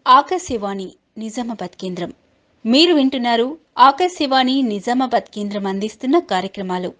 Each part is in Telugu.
ఆకాశవాణి నిజామాబాద్ కేంద్రం. మీరు వింటున్నారు ఆకాశవాణి నిజామాబాద్ కేంద్రం అందిస్తున్న కార్యక్రమాలు.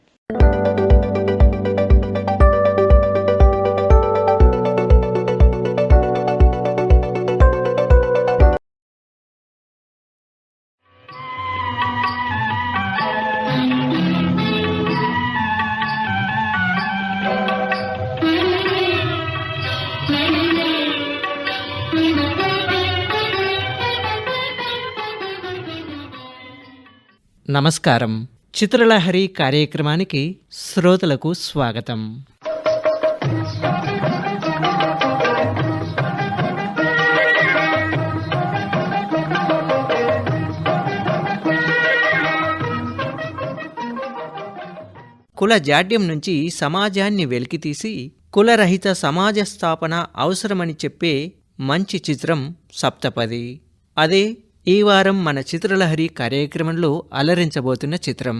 నమస్కారం. చిత్రలహరి కార్యక్రమానికి శ్రోతలకు స్వాగతం. కుల జాడ్యం నుంచి సమాజాన్ని వెలికితీసి కులరహిత సమాజ స్థాపన అవసరమని చెప్పే మంచి చిత్రం సప్తపది. అదే ఈ వారం మన చిత్రలహరి కార్యక్రమంలో అలరించబోతున్న చిత్రం.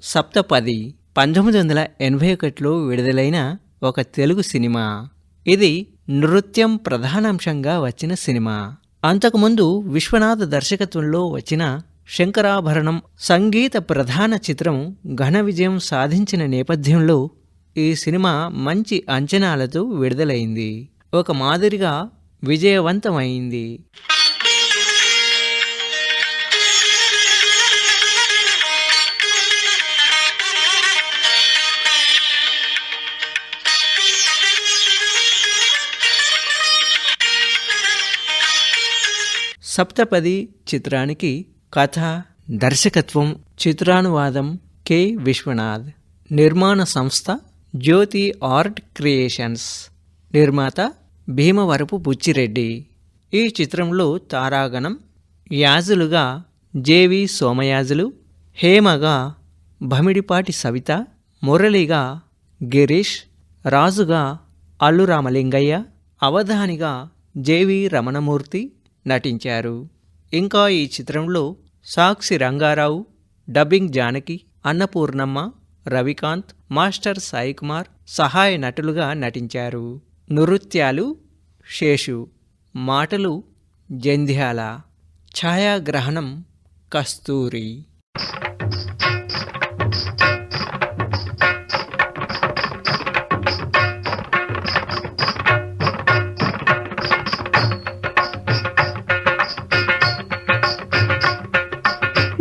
సప్తపది 1981లో విడుదలైన ఒక తెలుగు సినిమా. ఇది నృత్యం ప్రధానాంశంగా వచ్చిన సినిమా. అంతకుముందు విశ్వనాథ్ దర్శకత్వంలో వచ్చిన శంకరాభరణం సంగీత ప్రధాన చిత్రం ఘన విజయం సాధించిన నేపథ్యంలో ఈ సినిమా మంచి అంచనాలతో విడుదలైంది. ఒక మాదిరిగా విజయవంతమైంది. సప్తపది చిత్రానికి కథ, దర్శకత్వం, చిత్రానువాదం కె. విశ్వనాథ్. నిర్మాణ సంస్థ జ్యోతి ఆర్ట్ క్రియేషన్స్. నిర్మాత భీమవరపు బుచ్చిరెడ్డి. ఈ చిత్రంలో తారాగణం యాజులుగా జేవి సోమయాజులు, హేమగా భమిడిపాటి సవిత, మురళిగా గిరీష్, రాజుగా అల్లురామలింగయ్య, అవధానిగా జేవి రమణమూర్తి నటించారు. ఇంకా ఈ చిత్రంలో సాక్షి రంగారావు, డబ్బింగ్ జానకి, అన్నపూర్ణమ్మ, రవికాంత్, మాస్టర్ సాయికుమార్ సహాయ నటులుగా నటించారు. నృత్యాలు శేషు, మాటలు జంధ్యాల, ఛాయాగ్రహణం కస్తూరి.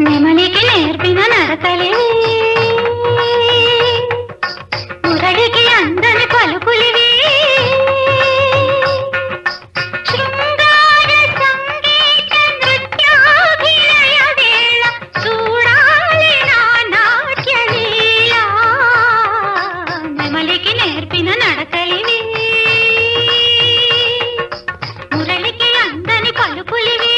నెమలికి నేర్పిన నడకలే, మురళికి అందని పలుకులివి, శృంగార సంగీత నృత్యాభినయ వేళ చూడాలి నా నాట్యలీల. నెమలికి నేర్పిన నడకలివి, మురళికి అందని పలుకులివి,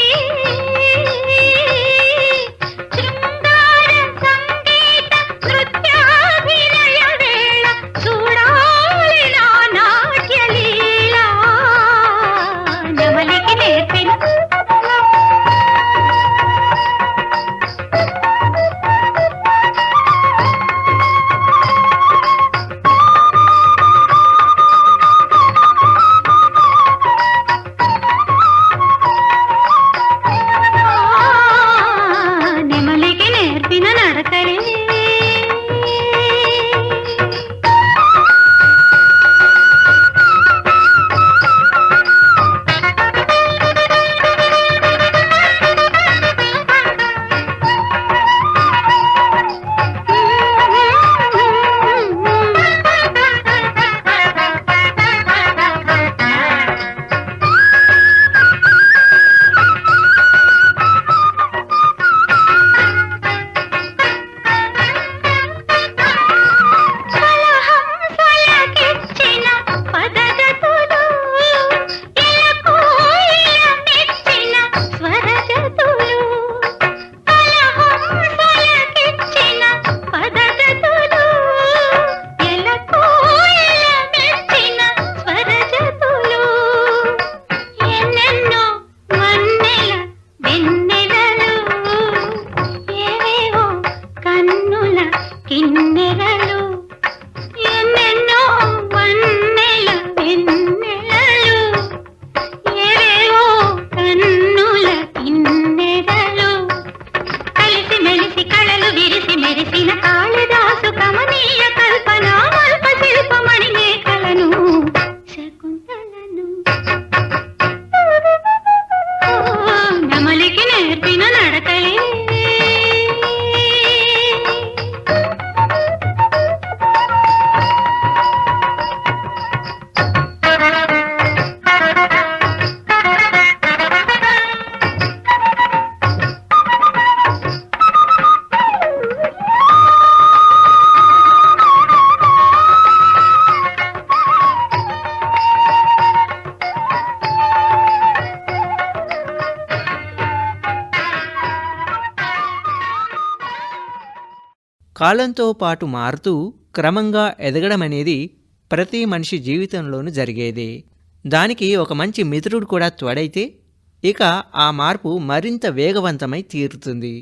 కళలు విరిసి మెరిసిన కాళిదాసు కమనీయ కల్పన అల్ప శిల్పమణి మేకలను శకుంతలను నెమలికి నేర్పిన నడకలే కాలంతో పాటు మారుతూ క్రమంగా ఎదగడం అనేది ప్రతి మనిషి జీవితంలోనూ జరిగేదే. దానికి ఒక మంచి మిత్రుడు కూడా తోడైతే ఇక ఆ మార్పు మరింత వేగవంతమై తీరుతుంది.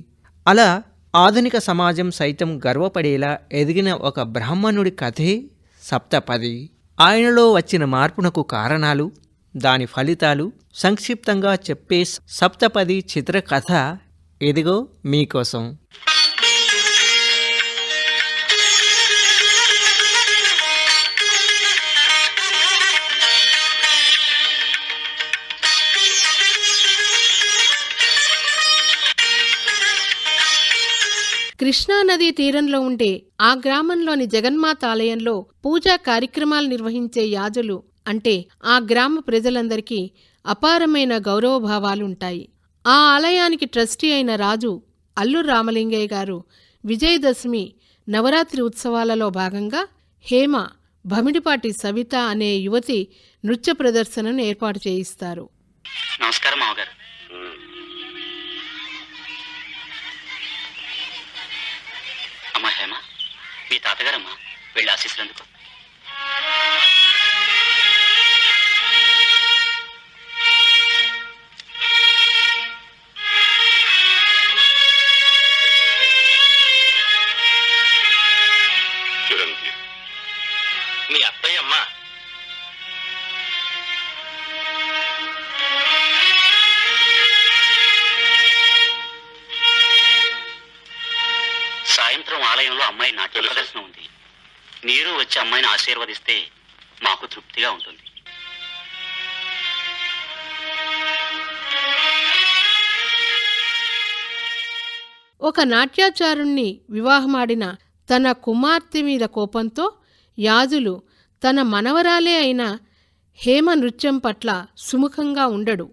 అలా ఆధునిక సమాజం సైతం గర్వపడేలా ఎదిగిన ఒక బ్రాహ్మణుడి కథే సప్తపది. ఆయనలో వచ్చిన మార్పునకు కారణాలు, దాని ఫలితాలు సంక్షిప్తంగా చెప్పే సప్తపది చిత్రకథ ఇదిగో మీకోసం. కృష్ణానదీ తీరంలో ఉండే ఆ గ్రామంలోని జగన్మాత ఆలయంలో పూజా కార్యక్రమాలు నిర్వహించే యాజులు అంటే ఆ గ్రామ ప్రజలందరికీ అపారమైన గౌరవభావాలుంటాయి. ఆ ఆలయానికి ట్రస్టీ అయిన రాజు అల్లూరు రామలింగయ్య గారు విజయదశమి నవరాత్రి ఉత్సవాలలో భాగంగా హేమ, భమిడిపాటి సవిత అనే యువతి నృత్య ప్రదర్శనను ఏర్పాటు చేయిస్తారు. నమస్కారం మామగారు. అమ్మా హేమ, మీ తాతగారమ్మా, వెళ్ళి ఆశీస్సులందుకు. చిరంజీవి, మీ అత్తయ్య అమ్మా. సాయంత్రం ఆలయంలో అమ్మాయి నాట్య ప్రదర్శన ఉంది. మీరు వచ్చి అమ్మాయిని ఆశీర్వదిస్తే మాకు తృప్తిగా ఉంటుంది. ఒక నాట్యాచారుణ్ణి వివాహమాడిన తన కుమార్తె మీద కోపంతో యాజులు తన మనవరాలే అయిన హేమ నృత్యం పట్ల సుముఖంగా ఉండడు.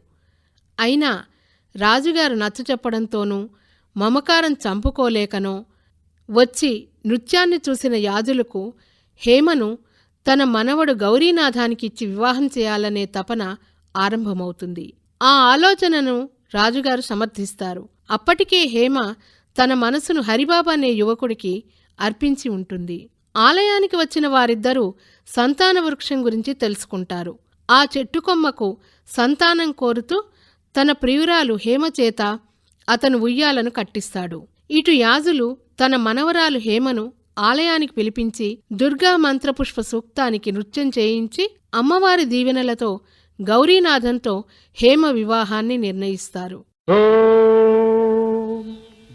అయినా రాజుగారు నచ్చచెప్పడంతోనూ మమకారం చంపుకోలేకనో వచ్చి నృత్యాన్ని చూసిన యాజులకు హేమను తన మనవడు గౌరీనాథానికిచ్చి వివాహం చేయాలనే తపన ఆరంభమవుతుంది. ఆ ఆలోచనను రాజుగారు సమర్థిస్తారు. అప్పటికే హేమ తన మనసును హరిబాబు అనే యువకుడికి అర్పించి ఉంటుంది. ఆలయానికి వచ్చిన వారిద్దరూ సంతాన వృక్షం గురించి తెలుసుకుంటారు. ఆ చెట్టుకొమ్మకు సంతానం కోరుతూ తన ప్రియురాలు హేమచేత అతను ఉయ్యాలను కట్టిస్తాడు. ఇటు యాజులు తన మనవరాలు హేమను ఆలయానికి పిలిపించి దుర్గా మంత్రపుష్ప సూక్తానికి నృత్యం చేయించి అమ్మవారి దీవెనలతో గౌరీనాథంతో హేమ వివాహాన్ని నిర్ణయిస్తారు.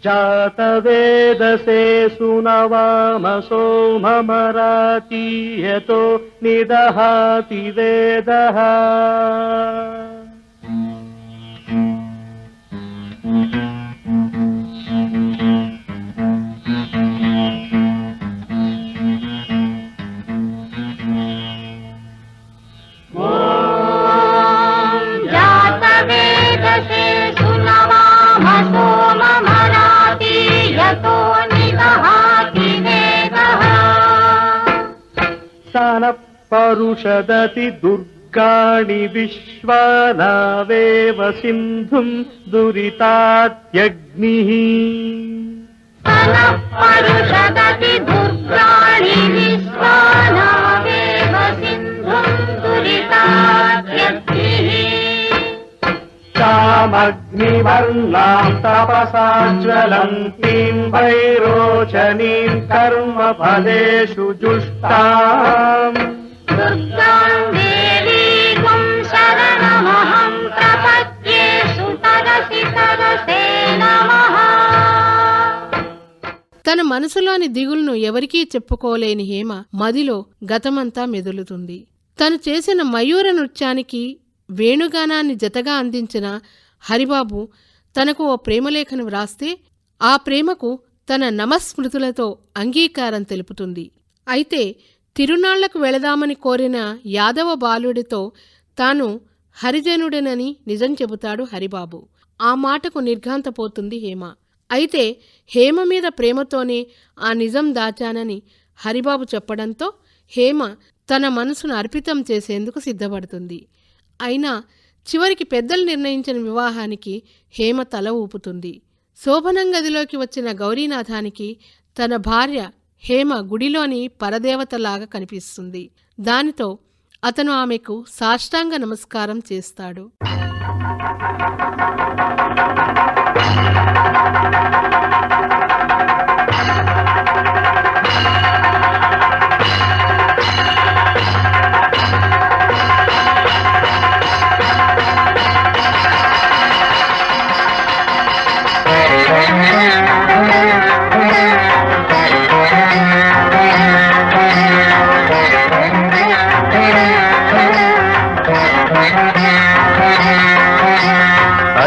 జాతవేదసే సునవామ సోమమరాతీయతో నిదహాతి వేదః. పరుషదతి దుర్గాణి విశ్వానావేవ సింధుం దురితాత్యగ్నిః. పరుషదతి దుర్గాణి విశ్వానావేవ సింధుం దురితాత్యగ్నిః. తామగ్నివర్ణాం తపసా జ్వలంతీం వైరోచనీం కర్మఫలేషు జుష్టాం. దుర్గాం దేవీం శరణమహం ప్రపద్యే సుతరసి తరసే నమః. తన మనసులోని దిగులును ఎవరికీ చెప్పుకోలేని హేమ మదిలో గతమంతా మెదులుతుంది. తను చేసిన మయూర నృత్యానికి వేణుగానాన్ని జతగా అందించిన హరిబాబు తనకు ఓ ప్రేమలేఖను వ్రాస్తే ఆ ప్రేమకు తన నమస్మృతులతో అంగీకారం తెలుపుతుంది. అయితే తిరునాళ్లకు వెళదామని కోరిన యాదవ బాలుడితో తాను హరిజనుడనని నిజం చెబుతాడు హరిబాబు. ఆ మాటకు నిర్ఘాంతపోతుంది హేమ. అయితే హేమ మీద ప్రేమతోనే ఆ నిజం దాచానని హరిబాబు చెప్పడంతో హేమ తన మనసును అర్పితం చేసేందుకు సిద్ధపడుతుంది. అయినా చివరికి పెద్దలు నిర్ణయించిన వివాహానికి హేమ తల ఊపుతుంది. శోభనం గదిలోకి వచ్చిన గౌరీనాథానికి తన భార్య హేమ గుడిలోని పరదేవతలాగా కనిపిస్తుంది. దానితో అతను ఆమెకు సాష్టాంగ నమస్కారం చేస్తాడు.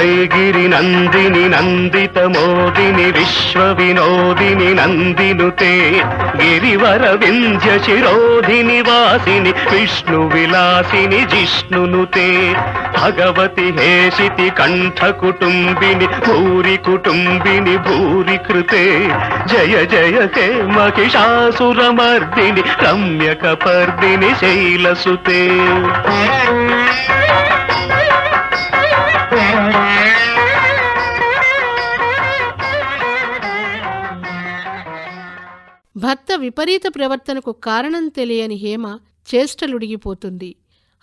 ఐగిరి నందిని నందిత మోదిని విశ్వ వినోదిని నందినుతే గిరివర వింధ్య శిరోధిని వాసిని విష్ణు విలాసిని జిష్ణునుతే భగవతి హేషితి కంఠ కుటుంబిని భూరి కుటుంబిని భూరి కృతే జయ జయ హే మహిషాసురమర్దిని రమ్యకపర్దిని శైలసుతే. భర్త విపరీత ప్రవర్తనకు కారణం తెలియని హేమ చేష్టలుడిగిపోతుంది.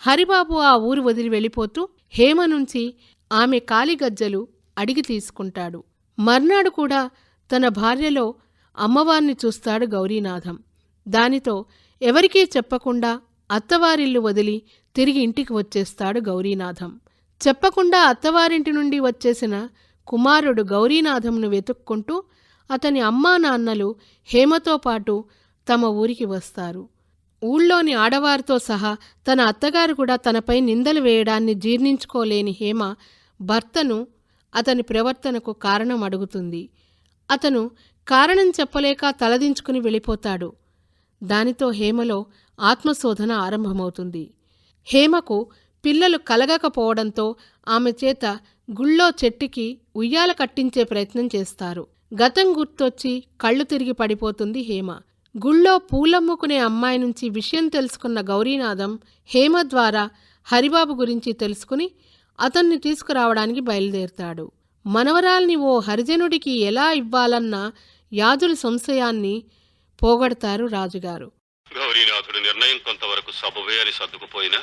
హరిబాబు ఆ ఊరు వదిలి వెళ్ళిపోతూ హేమ నుంచి ఆమె కాలిగజ్జలు అడిగి తీసుకుంటాడు. మర్నాడు కూడా తన భార్యలో అమ్మవారిని చూస్తాడు గౌరీనాథం. దానితో ఎవరికీ చెప్పకుండా అత్తవారిల్లు వదిలి తిరిగి ఇంటికి వచ్చేస్తాడు గౌరీనాథం. చెప్పకుండా అత్తవారింటి నుండి వచ్చేసిన కుమారుడు గౌరీనాథంను వెతుక్కుంటూ అతని అమ్మా నాన్నలు హేమతో పాటు తమ ఊరికి వస్తారు. ఊళ్ళోని ఆడవారితో సహా తన అత్తగారు కూడా తనపై నిందలు వేయడాన్ని జీర్ణించుకోలేని హేమ భర్తను అతని ప్రవర్తనకు కారణం అడుగుతుంది. అతను కారణం చెప్పలేక తలదించుకుని వెళ్ళిపోతాడు. దానితో హేమలో ఆత్మశోధన ఆరంభమవుతుంది. హేమకు పిల్లలు కలగకపోవడంతో ఆమె చేత గుళ్ళో చెట్టుకి ఉయ్యాల కట్టించే ప్రయత్నం చేస్తారు. గతం గుర్తొచ్చి కళ్ళు తిరిగి పడిపోతుంది హేమ. గుళ్ళో పూలమ్ముకునే అమ్మాయి నుంచి విషయం తెలుసుకున్న గౌరీనాథం హేమ ద్వారా హరిబాబు గురించి తెలుసుకుని అతన్ని తీసుకురావడానికి బయలుదేరుతాడు. మనవరాల్ని ఓ హరిజనుడికి ఎలా ఇవ్వాలన్న యాదుల సంశయాన్ని పోగొడతారు రాజుగారు. గౌరీనాథుడి నిర్ణయం కొంతవరకు సబవే అని సర్దుకుపోయినా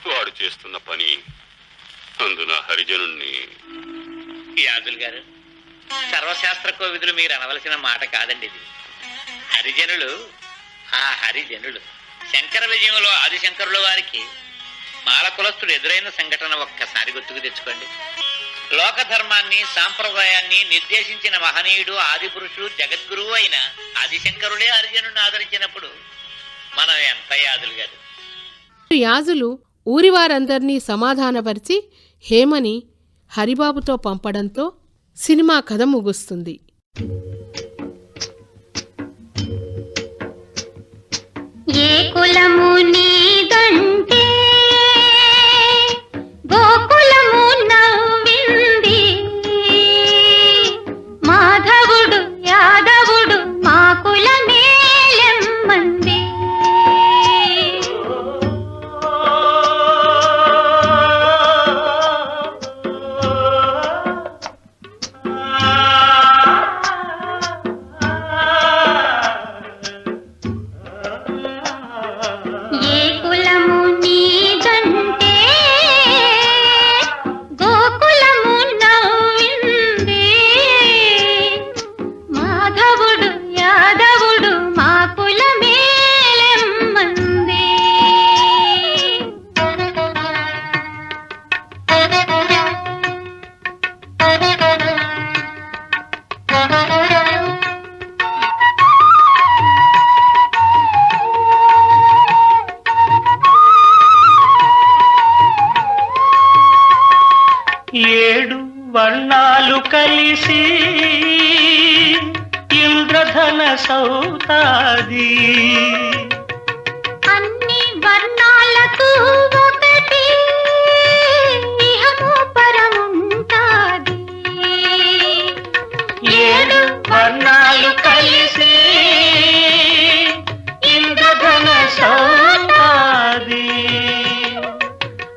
వాడు చేస్తున్న పని అందున హరిజనుణ్ణి. యాజుల్ గారు, సర్వశాస్త్ర కోవిదులు మీరు అనవలసిన మాట కాదండి ఇది. హరిజనులు ఆ హరిజనులు శంకర విజయంలో ఆదిశంకరుల వారికి మాలకులస్తుడు ఎదురైన సంఘటన ఒక్కసారి గుర్తుకు తెచ్చుకోండి. లోకధర్మాన్ని సాంప్రదాయాన్ని నిర్దేశించిన మహనీయుడు ఆదిపురుషుడు జగద్గురువు అయిన ఆదిశంకరుడే హరిజనుడిని ఆదరించినప్పుడు మనం ఎంత యాజులు గారు. యాజులు ఊరివారందర్నీ సమాధానపరిచి హేమని హరిబాబుతో పంపడంతో సినిమా కథ ముగుస్తుంది. ఏ కులము నీదంటే గోకులము నవ్వింది, మాధవుడు యాదవుడు మా కులమేలెమ్మంది. ఏ కులము నీదంటే గోకులము నవ్వింది, మాధవుడు యాదవుడు మా కులమేలెమ్మంది. ఇంద్రధన సౌతాది అన్ని వర్ణాలకు ఒకటి ఇహము పరముంటాది. ఏడు వర్ణాలు కలిసి ఇంద్రధన సౌతాది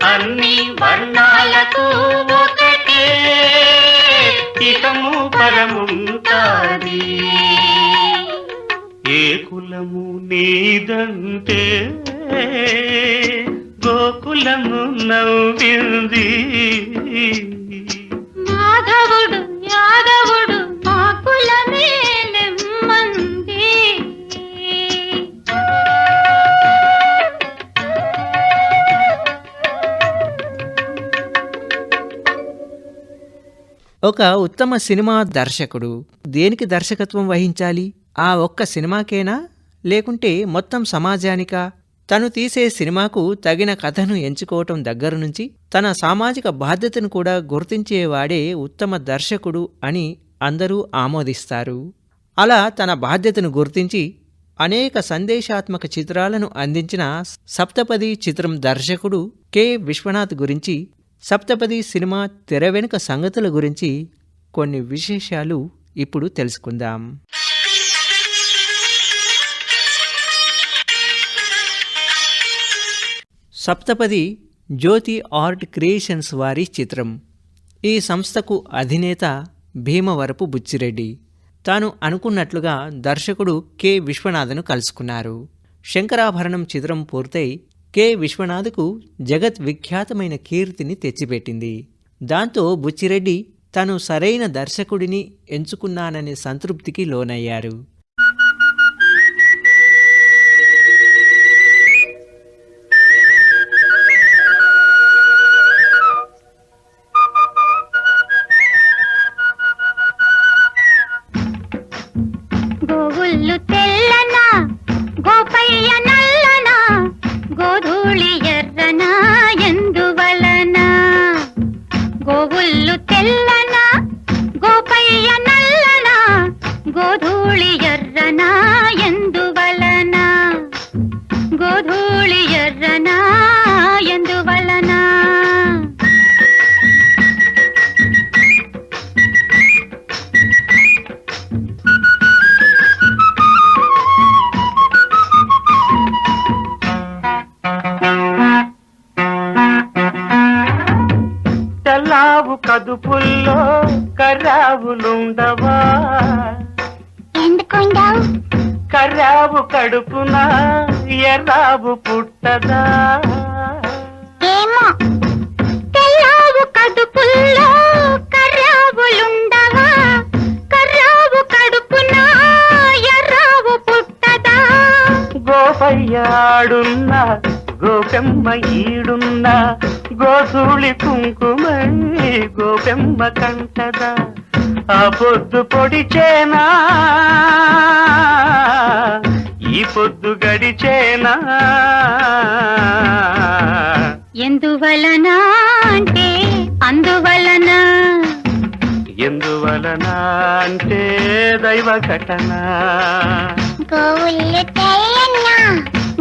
అన్ని వర్ణాలకు ఒకటే ఇహము పరముంటాది. ఏ కులము నీదంటే గోకులము నవ్వింది. మాధవుడు యాదవుడు మా కులమే నెమ్మంది. ఒక ఉత్తమ సినిమా దర్శకుడు దేనికి దర్శకత్వం వహించాలి? ఆ ఒక్క సినిమాకేనా, లేకుంటే మొత్తం సమాజానికా? తను తీసే సినిమాకు తగిన కథను ఎంచుకోవటం దగ్గర నుంచి తన సామాజిక బాధ్యతను కూడా గుర్తించేవాడే ఉత్తమ దర్శకుడు అని అందరూ ఆమోదిస్తారు. అలా తన బాధ్యతను గుర్తించి అనేక సందేశాత్మక చిత్రాలను అందించిన సప్తపది చిత్రం దర్శకుడు కె. విశ్వనాథ్ గురించి, సప్తపది సినిమా తెర వెనుక సంగతుల గురించి కొన్ని విశేషాలు ఇప్పుడు తెలుసుకుందాం. సప్తపది జ్యోతి ఆర్ట్ క్రియేషన్స్ వారి చిత్రం. ఈ సంస్థకు అధినేత భీమవరపు బుచ్చిరెడ్డి. తాను అనుకున్నట్లుగా దర్శకుడు కె. విశ్వనాథ్ను కలుసుకున్నారు. శంకరాభరణం చిత్రం పూర్తయి కె. విశ్వనాథ్కు జగత్ విఖ్యాతమైన కీర్తిని తెచ్చిపెట్టింది. దాంతో బుచ్చిరెడ్డి తను సరైన దర్శకుడిని ఎంచుకున్నాననే సంతృప్తికి లోనయ్యారు. గోవుళ్ళు తెల్లన గోపయ్య నల్లన గోధూళి ఎర్రన ఎందువలన. గోవుళ్ళు తెల్లన గోపయ్య నల్లన గోధూళి ఎర్రన ఎందువలన. గోధూళి ఎర్రన ఎందువలన. తెల్లావు కదుపుల్లో కర్రావులుండవా. ఎందుకుండవు? కర్రావు కడుపున ఎర్రావు పుట్టదా. ఏమో తెల్లావు కడుపుల్లో కర్రావులుండవా. కర్రావు కడుపున ఎర్రావు పుట్టదా. గోపయ్యాడున్న గోపెమ్మ ఈడున్న గోధూళి కుంకుమై గోపెమ్మ కంటదా. ఆ పొద్దు పొడిచేనా ఈ పొద్దు గడిచేనా. ఎందువలన అంటే అందువలన. ఎందువలన అంటే దైవ ఘటన. గోవుళ్ళు తెల్లన్న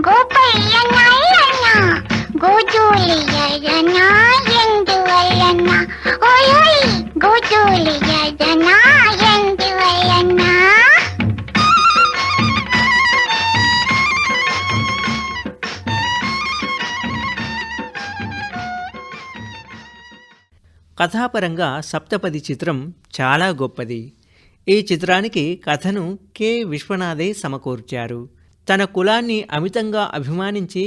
గోపయ్య నల్లన్న గోధూళి ఎర్రన ఎందువలన. ఓయ్ గోధూళి ఎర్రన ఎందువలన. కథాపరంగా సప్తపది చిత్రం చాలా గొప్పది. ఈ చిత్రానికి కథను కె. విశ్వనాథే సమకూర్చారు. తన కులాన్ని అమితంగా అభిమానించే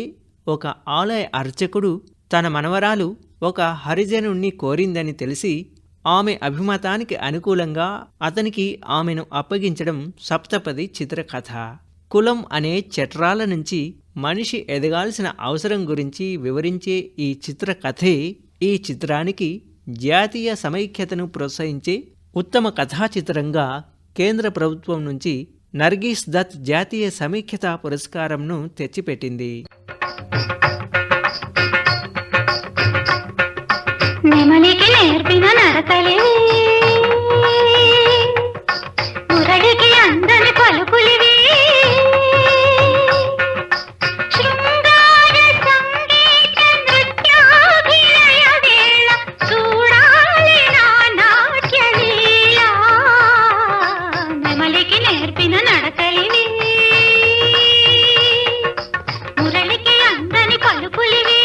ఒక ఆలయ అర్చకుడు తన మనవరాలు ఒక హరిజనుణ్ణి కోరిందని తెలిసి ఆమె అభిమతానికి అనుకూలంగా అతనికి ఆమెను అప్పగించడం సప్తపది చిత్రకథ. కులం అనే చట్రాల నుంచి మనిషి ఎదగాల్సిన అవసరం గురించి వివరించే ఈ చిత్రకథే ఈ చిత్రానికి జాతీయ సమైక్యతను ప్రోత్సహించే ఉత్తమ కథాచిత్రంగా కేంద్ర ప్రభుత్వం నుంచి నర్గీస్ దత్ జాతీయ సమైక్యతా పురస్కారంను తెచ్చిపెట్టింది. నెమలికి నేర్పిన నడకలే మురళికి అందని కొల నెమలికి నేర్పిన నడకలివి మురళికి అందని పలుకులివి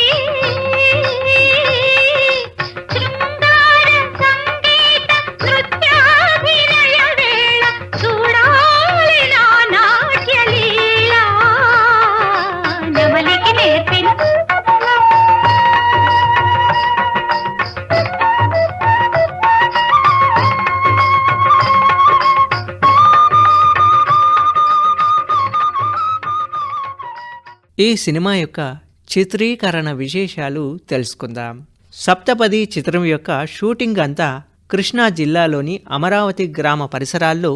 శృంగార సంగీత నృత్యాభినయ వేళ చూడాలి నా నాట్యలీల నెమలికి నేర్పిన ఈ సినిమా యొక్క చిత్రీకరణ విశేషాలు తెలుసుకుందాం. సప్తపది చిత్రం యొక్క షూటింగ్ అంతా కృష్ణా జిల్లాలోని అమరావతి గ్రామ పరిసరాల్లో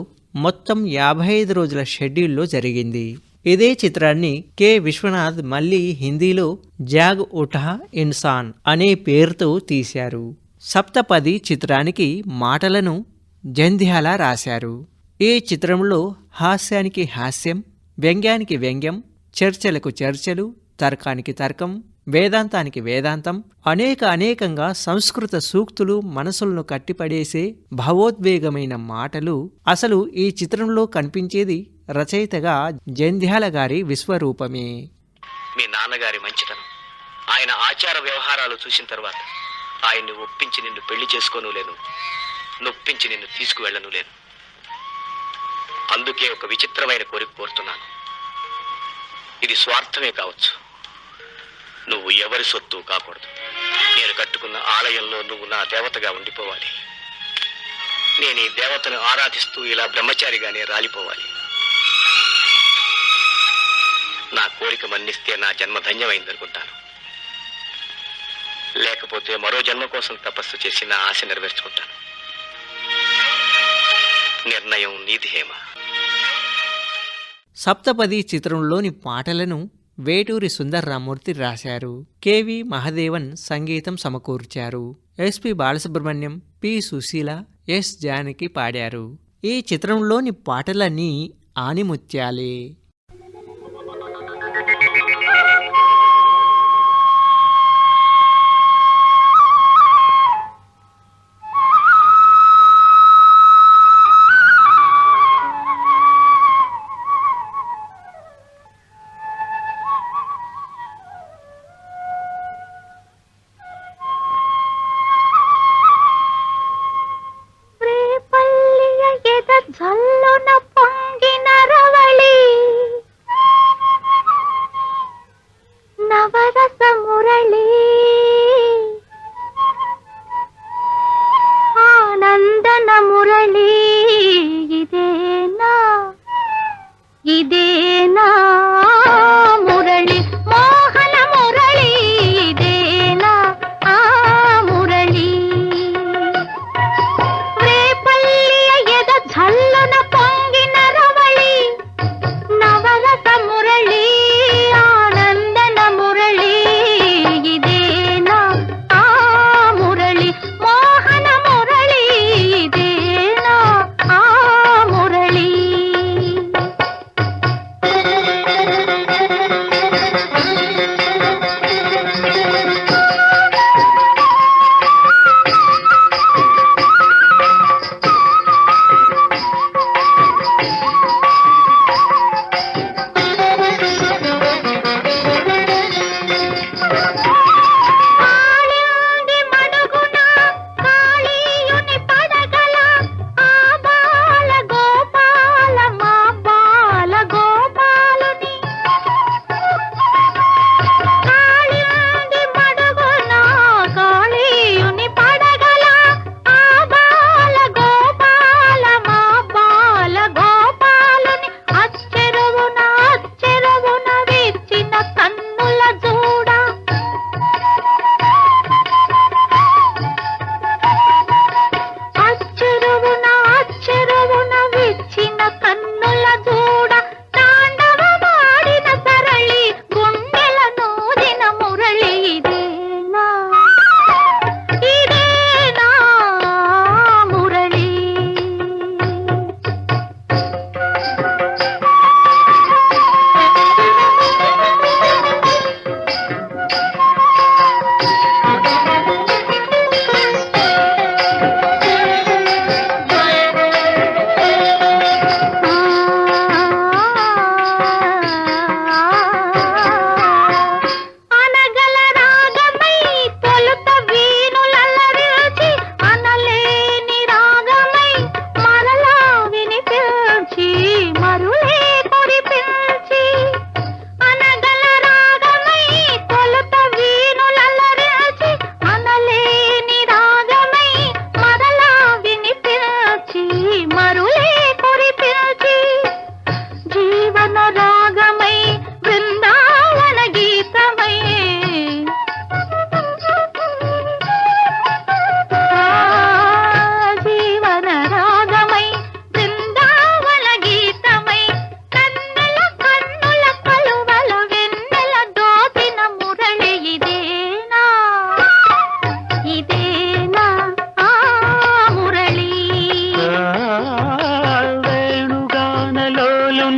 మొత్తం 55 రోజుల షెడ్యూల్లో జరిగింది. ఇదే చిత్రాన్ని కె విశ్వనాథ్ మళ్ళీ హిందీలో జాగ్ ఉఠా ఇన్సాన్ అనే పేరుతో తీశారు. సప్తపది చిత్రానికి మాటలను జంధ్యాల రాశారు. ఈ చిత్రంలో హాస్యానికి హాస్యం, వ్యంగ్యానికి వ్యంగ్యం, చర్చలకు చర్చలు, తర్కానికి తర్కం, వేదాంతానికి వేదాంతం, అనేకంగా సంస్కృత సూక్తులు, మనసులను కట్టిపడేసే భావోద్వేగమైన మాటలు. అసలు ఈ చిత్రంలో కనిపించేది రచయితగా జంధ్యాల గారి విశ్వరూపమే. మీ నాన్నగారి మంచితనం, ఆయన ఆచార వ్యవహారాలు చూసిన తర్వాత ఆయన్ని ఒప్పించి నిన్ను పెళ్లి చేసుకోను లేను, నొప్పించి నిన్ను తీసుకువెళ్ళను లేను. అందుకే ఒక విచిత్రమైన కోరిక కోరుతున్నాను. ఇది స్వార్థమే కావచ్చు, నువ్వు ఎవరి సొత్తు కాకూడదు. నేను కట్టుకున్న ఆలయంలో నువ్వు నా దేవతగా ఉండిపోవాలి. నేను ఈ దేవతను ఆరాధిస్తూ ఇలా బ్రహ్మచారిగానే రాలిపోవాలి. నా కోరిక మన్నిస్తే నా జన్మ ధన్యమైందనుకుంటాను. లేకపోతే మరో జన్మ కోసం తపస్సు చేసి నా ఆశ నెరవేర్చుకుంటాను. నిర్ణయం నీది హేమ. సప్తపది చిత్రంలోని పాటలను వేటూరి సుందర్రామూర్తి రాశారు. కెవి మహదేవన్ సంగీతం సమకూర్చారు. ఎస్పి బాలసుబ్రహ్మణ్యం, పి సుశీల, ఎస్ జానకి పాడారు. ఈ చిత్రంలోని పాటలన్నీ ఆనిముత్యాలే. జల్లున పొంగిన రవళి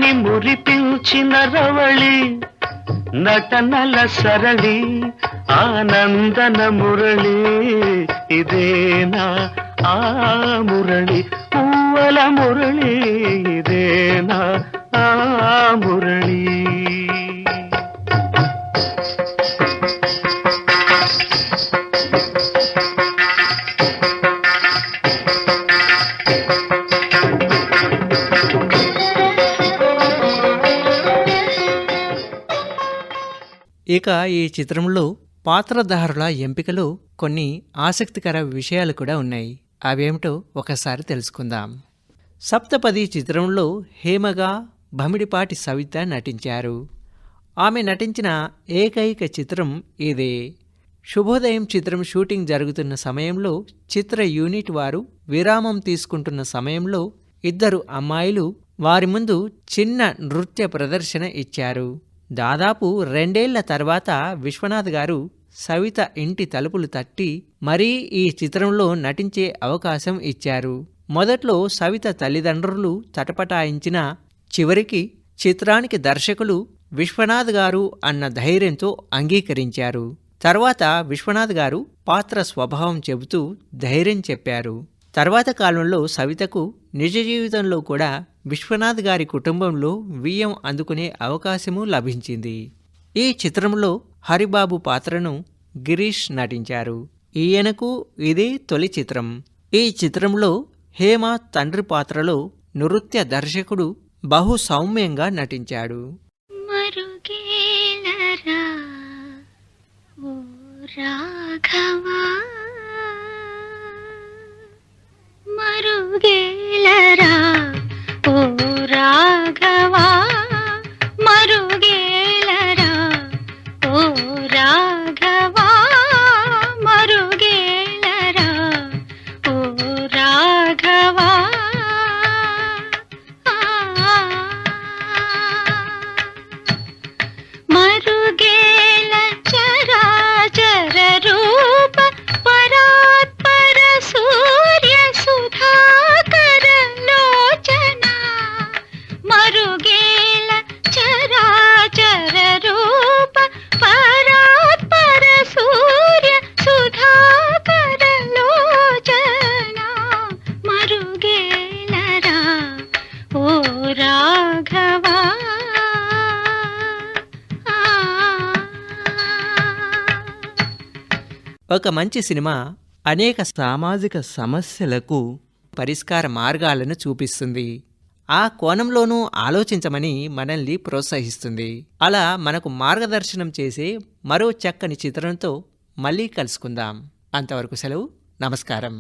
మదిని మురిపించిన రవళి నటనల సరళి ఆనందన మురళి ఇదేనా ఆ మురళి పూవల మురళి ఇదేనా ఆ మురళి. ఇక ఈ చిత్రంలో పాత్రధారుల ఎంపికలో కొన్ని ఆసక్తికర విషయాలు కూడా ఉన్నాయి. అవేమిటో ఒకసారి తెలుసుకుందాం. సప్తపది చిత్రంలో హేమగా భమిడిపాటి సవిత నటించారు. ఆమె నటించిన ఏకైక చిత్రం ఇదే. శుభోదయం చిత్రం షూటింగ్ జరుగుతున్న సమయంలో చిత్ర యూనిట్ వారు విరామం తీసుకుంటున్న సమయంలో ఇద్దరు అమ్మాయిలు వారి ముందు చిన్న నృత్య ప్రదర్శన ఇచ్చారు. దాదాపు 2 ఏళ్ల తర్వాత విశ్వనాథ్ గారు సవిత ఇంటి తలుపులు తట్టి మరీ ఈ చిత్రంలో నటించే అవకాశం ఇచ్చారు. మొదట్లో సవిత తల్లిదండ్రులు తటపటాయించిన చివరికి చిత్రానికి దర్శకులు విశ్వనాథ్ గారు అన్న ధైర్యంతో అంగీకరించారు. తర్వాత విశ్వనాథ్ గారు పాత్ర స్వభావం చెబుతూ ధైర్యం చెప్పారు. తర్వాత కాలంలో సవితకు నిజ జీవితంలో కూడా విశ్వనాథ్ గారి కుటుంబంలో వియ్యం అందుకునే అవకాశము లభించింది. ఈ చిత్రంలో హరిబాబు పాత్రను గిరీష్ నటించారు. ఈయనకు ఇదే తొలి చిత్రం. ఈ చిత్రంలో హేమ తండ్రి పాత్రలో నృత్య దర్శకుడు బహు సౌమ్యంగా నటించాడు. మరుగేలరా ఓ రాఘవా మరుగేలరా ఓ రాఘవా మరుగేలరా ఓ రాఘవా మరుగేలరా ఓ రాఘవా మరుగేల చరాచర రూప పరాత్పర సూర్య సుధాకర లోచన మరుగేల చరాచర రూప పరాత్పర సూర్య సుధాకర లోచన మరుగేలరా ఓ రాఘవా. ఒక మంచి సినిమా అనేక సామాజిక సమస్యలకు పరిష్కార మార్గాలను చూపిస్తుంది. ఆ కోణంలోనూ ఆలోచించమని మనల్ని ప్రోత్సహిస్తుంది. అలా మనకు మార్గదర్శనం చేసే మరో చక్కని చిత్రంతో మళ్ళీ కలుసుకుందాం. అంతవరకు సెలవు. నమస్కారం.